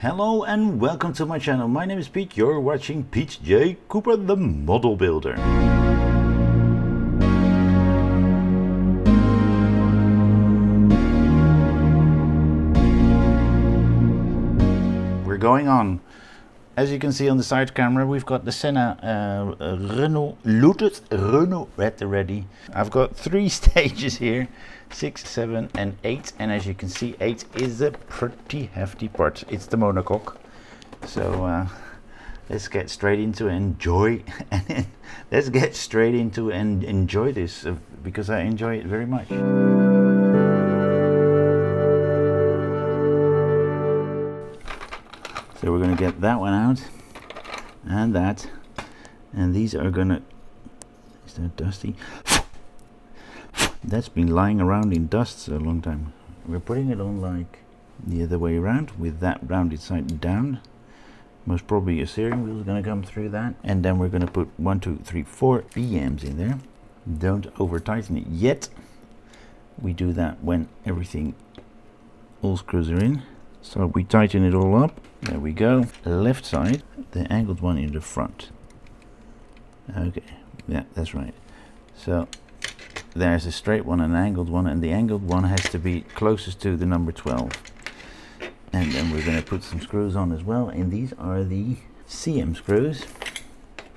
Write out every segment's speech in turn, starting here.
Hello and welcome to my channel. My name is Pete. You're watching Pete J. Cooper, the Model Builder. We're going on. As you can see on the side camera, we've got the Senna Renault Lotus Renault Red ready. I've got 3 stages here, 6, 7 and 8, and as you can see 8 is a pretty hefty part. It's the monocoque. So let's get straight into enjoy and let's get straight into and enjoy this because I enjoy it very much. So we're going to get that one out and that, and these are gonna, is that dusty? That's been lying around in dust a long time. We're putting it on like the other way around with that rounded side down. Most probably a steering wheel is going to come through that, and then we're going to put 1, 2, 3, 4 BMs in there. Don't over tighten it yet. We do that when everything, all screws are in. So we tighten it all up. There we go. Left side, the angled one in the front. Okay, yeah, that's right. So there's a straight one and an angled one, and the angled one has to be closest to the number 12. And then we're going to put some screws on as well, and these are the CM screws.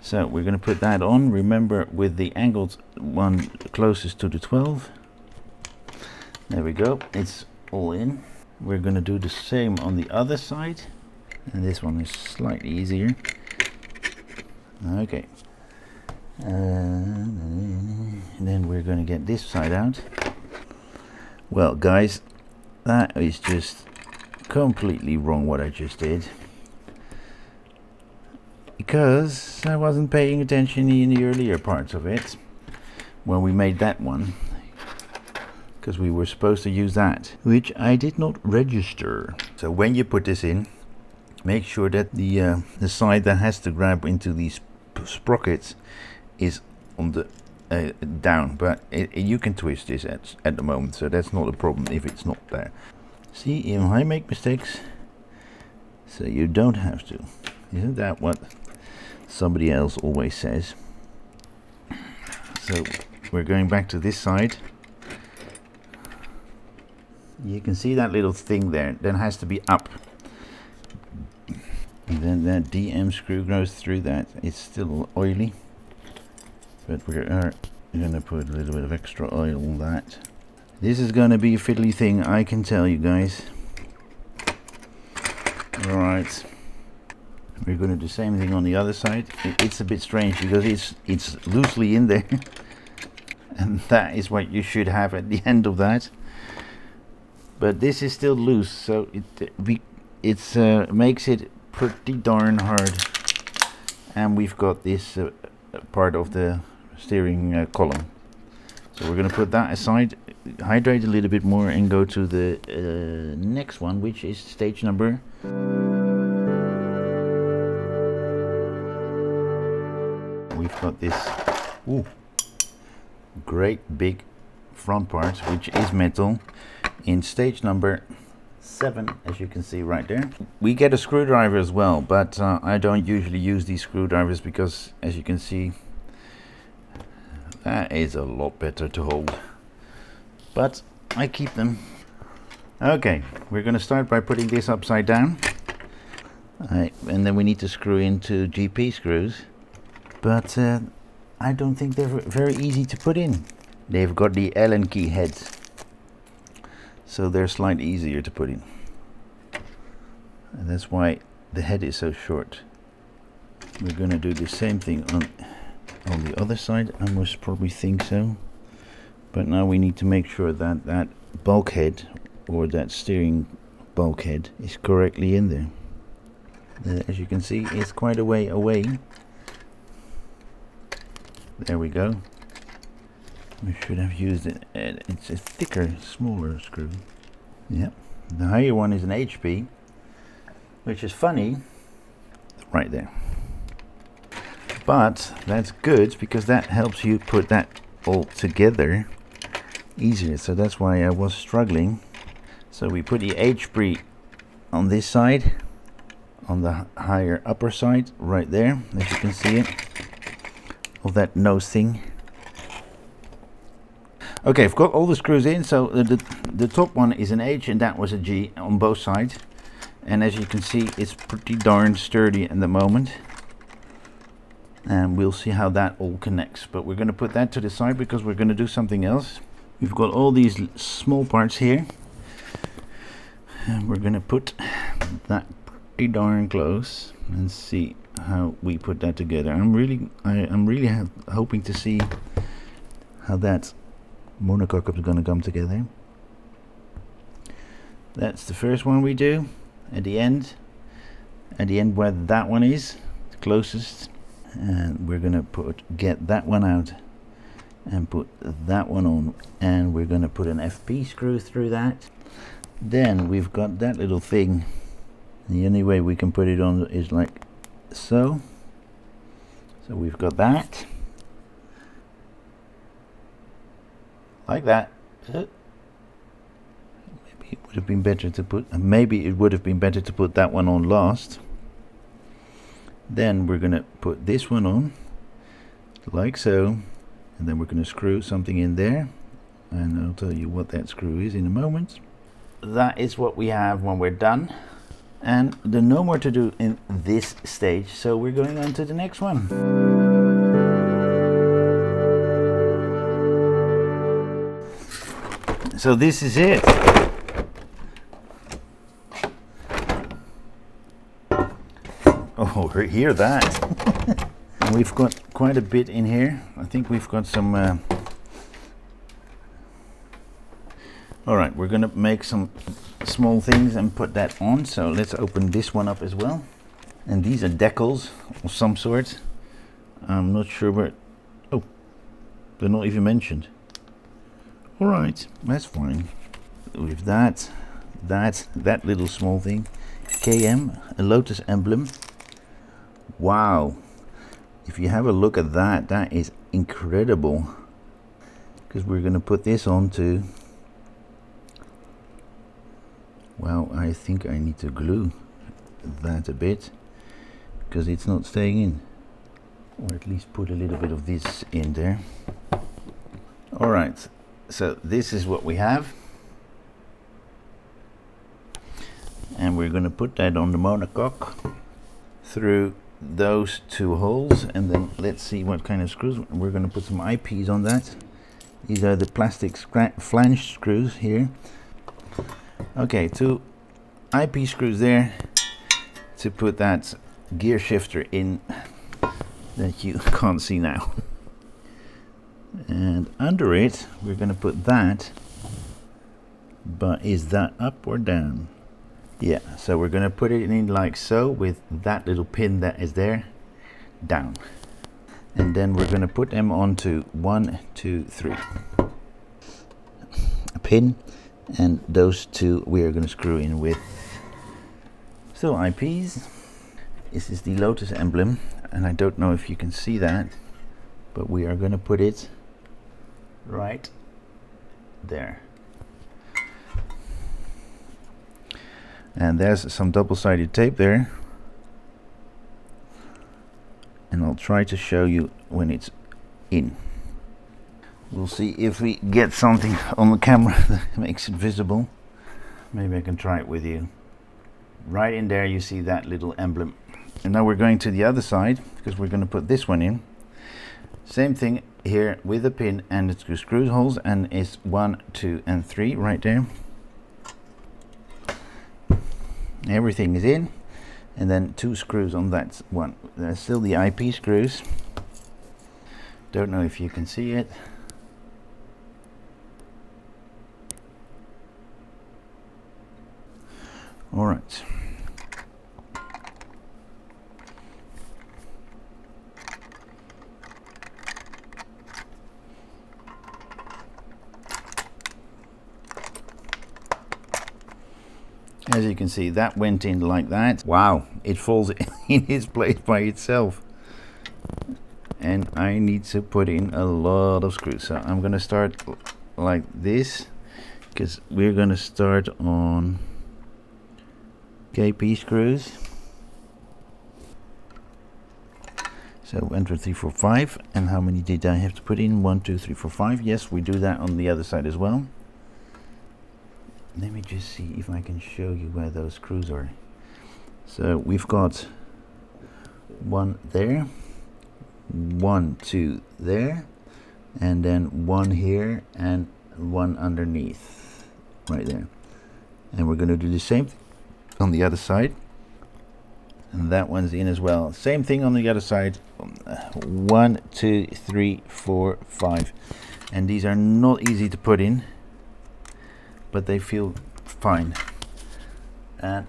So we're going to put that on, remember, with the angled one closest to the 12. There we go, it's all in. We're going to do the same on the other side, and this one is slightly easier. Okay, and then we're going to get this side out. Well guys, that is just completely wrong what I just did, because I wasn't paying attention in the earlier parts of it when we made that one, because we were supposed to use that, which I did not register. So when you put this in, make sure that the side that has to grab into these sprockets is on the down, but you can twist this at the moment, so that's not a problem if it's not there. See, I make mistakes, so you don't have to. Isn't that what somebody else always says? So we're going back to this side. You can see that little thing there, that has to be up. And then that DM screw goes through that. It's still oily, but we're going to put a little bit of extra oil on that. This is going to be a fiddly thing, I can tell you guys. Alright, we're going to do the same thing on the other side. It's a bit strange because it's loosely in there, and that is what you should have at the end of that. But this is still loose, so it makes it pretty darn hard. And we've got this part of the steering column. So we're going to put that aside, hydrate a little bit more, and go to the next one, which is stage number. We've got this great big front part, which is metal, in stage number 7, as you can see right there. We get a screwdriver as well, but I don't usually use these screwdrivers because, as you can see, that is a lot better to hold, but I keep them. Okay, we're going to start by putting this upside down, and then we need to screw into GP screws, but I don't think they're very easy to put in. They've got the Allen key heads, so they're slightly easier to put in, and that's why the head is so short. We're going to do the same thing on the other side. I must probably think so, but now we need to make sure that that bulkhead, or that steering bulkhead, is correctly in there. As you can see, it's quite a way away. There we go. We should have used it. It's a thicker, smaller screw. Yep. The higher one is an HP, which is funny, right there. But that's good because that helps you put that all together easier. So that's why I was struggling. So we put the HP on this side, on the higher upper side right there, as you can see it, of that nose thing. Okay, I've got all the screws in. So the top one is an H and that was a G on both sides, and as you can see it's pretty darn sturdy at the moment, and we'll see how that all connects. But we're going to put that to the side because we're going to do something else. We've got all these small parts here, and we're going to put that pretty darn close and see how we put that together. I'm really hoping to see how that monocoque is going to come together. That's the first one we do at the end where that one is the closest, and we're going to get that one out and put that one on, and we're going to put an FP screw through that. Then we've got that little thing. The only way we can put it on is like so. So we've got that like that. Maybe it would have been better to put that one on last. Then we're going to put this one on like so, and then we're going to screw something in there, and I'll tell you what that screw is in a moment. That is what we have when we're done, and there's no more to do in this stage, so we're going on to the next one. So this is it. Oh, hear that. We've got quite a bit in here. I think we've got some all right, we're gonna make some small things and put that on. So let's open this one up as well. And these are decals of some sort. I'm not sure where. Oh, they're not even mentioned. All right, that's fine. With that little small thing, KM, a Lotus emblem. Wow, if you have a look at that, that is incredible. Because we're going to put this on to, well, I think I need to glue that a bit because it's not staying in, or at least put a little bit of this in there. All right, so this is what we have, and we're going to put that on the monocoque through those two holes, and then let's see what kind of screws. We're going to put some IPs on that. These are the plastic flange screws here. Okay, two IP screws there to put that gear shifter in that you can't see now. And under it we're going to put that, but is that up or down? Yeah, so we're going to put it in like so, with that little pin that is there down, and then we're going to put them onto 1, 2, 3 a pin, and those two we are going to screw in with still IPs. This is the Lotus emblem, and I don't know if you can see that, but we are going to put it right there. And there's some double-sided tape there, and I'll try to show you when it's in. We'll see if we get something on the camera that makes it visible. Maybe I can try it with you. Right in there you see that little emblem. And now we're going to the other side, because we're going to put this one in. Same thing here with the pin and the two screw holes, and it's 1, 2 and 3 right there. Everything is in, and then 2 screws on that one. There's still the IP screws. Don't know if you can see it. All right. As you can see, that went in like that. Wow, it falls in its place by itself. And I need to put in a lot of screws. So I'm going to start like this, because we're going to start on KP screws. So 1, 2, 3, 4, 5. And how many did I have to put in? 1, 2, 3, 4, 5. Yes, we do that on the other side as well. Let me just see if I can show you where those screws are. So we've got one there, 1, 2 there, and then one here and one underneath right there. And we're going to do the same thing on the other side, and that one's in as well. Same thing on the other side. 1, 2, 3, 4, 5. And these are not easy to put in, but they feel fine. And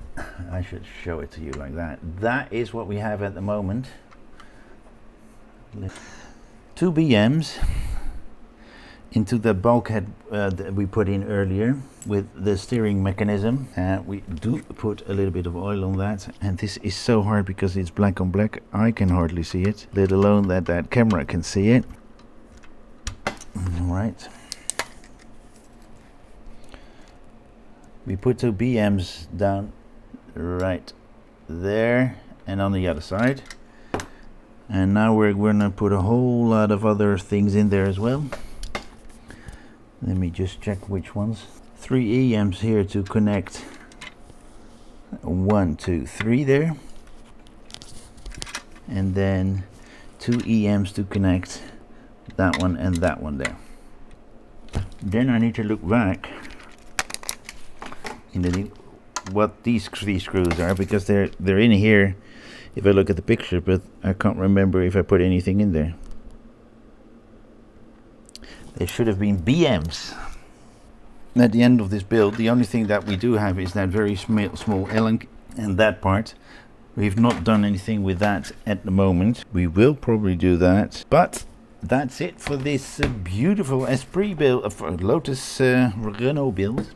I should show it to you like that. That is what we have at the moment. 2 BMs into the bulkhead that we put in earlier with the steering mechanism. We do put a little bit of oil on that, and this is so hard because it's black on black. I can hardly see it, let alone that camera can see it. All right. We put 2 BMs down right there and on the other side. And now we're going to put a whole lot of other things in there as well. Let me just check which ones. 3 EMs here to connect 1, 2, 3 there. And then 2 EMs to connect that one and that one there. Then I need to look back in what these 3 screws are, because they're in here if I look at the picture, but I can't remember if I put anything in there. They should have been BMs. At the end of this build, the only thing that we do have is that very small Allen, and that part. We've not done anything with that at the moment. We will probably do that, but that's it for this beautiful Esprit build, Lotus Renault build.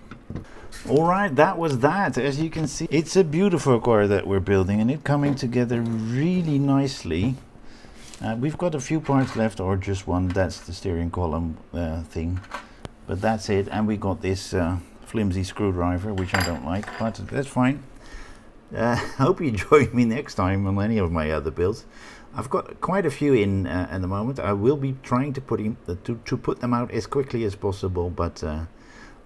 Alright, that was that. As you can see, it's a beautiful car that we're building, and it's coming together really nicely. We've got a few parts left, or just one. That's the steering column thing, but that's it. And we got this flimsy screwdriver, which I don't like, but that's fine. Hope you join me next time on any of my other builds. I've got quite a few in at the moment. I will be trying to put them out as quickly as possible, but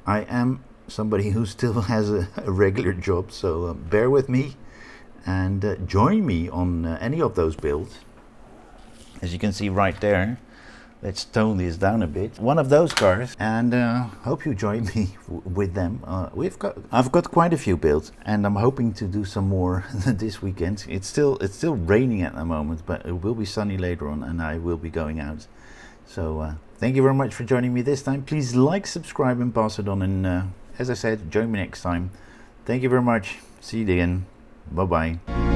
I am somebody who still has a regular job, so bear with me and join me on any of those builds. As you can see right there, let's tone this down a bit. One of those cars, and hope you join me with them. I've got quite a few builds, and I'm hoping to do some more this weekend. It's still raining at the moment, but it will be sunny later on, and I will be going out. So thank you very much for joining me this time. Please like, subscribe, and pass it on. And as I said, join me next time. Thank you very much. See you again. Bye bye.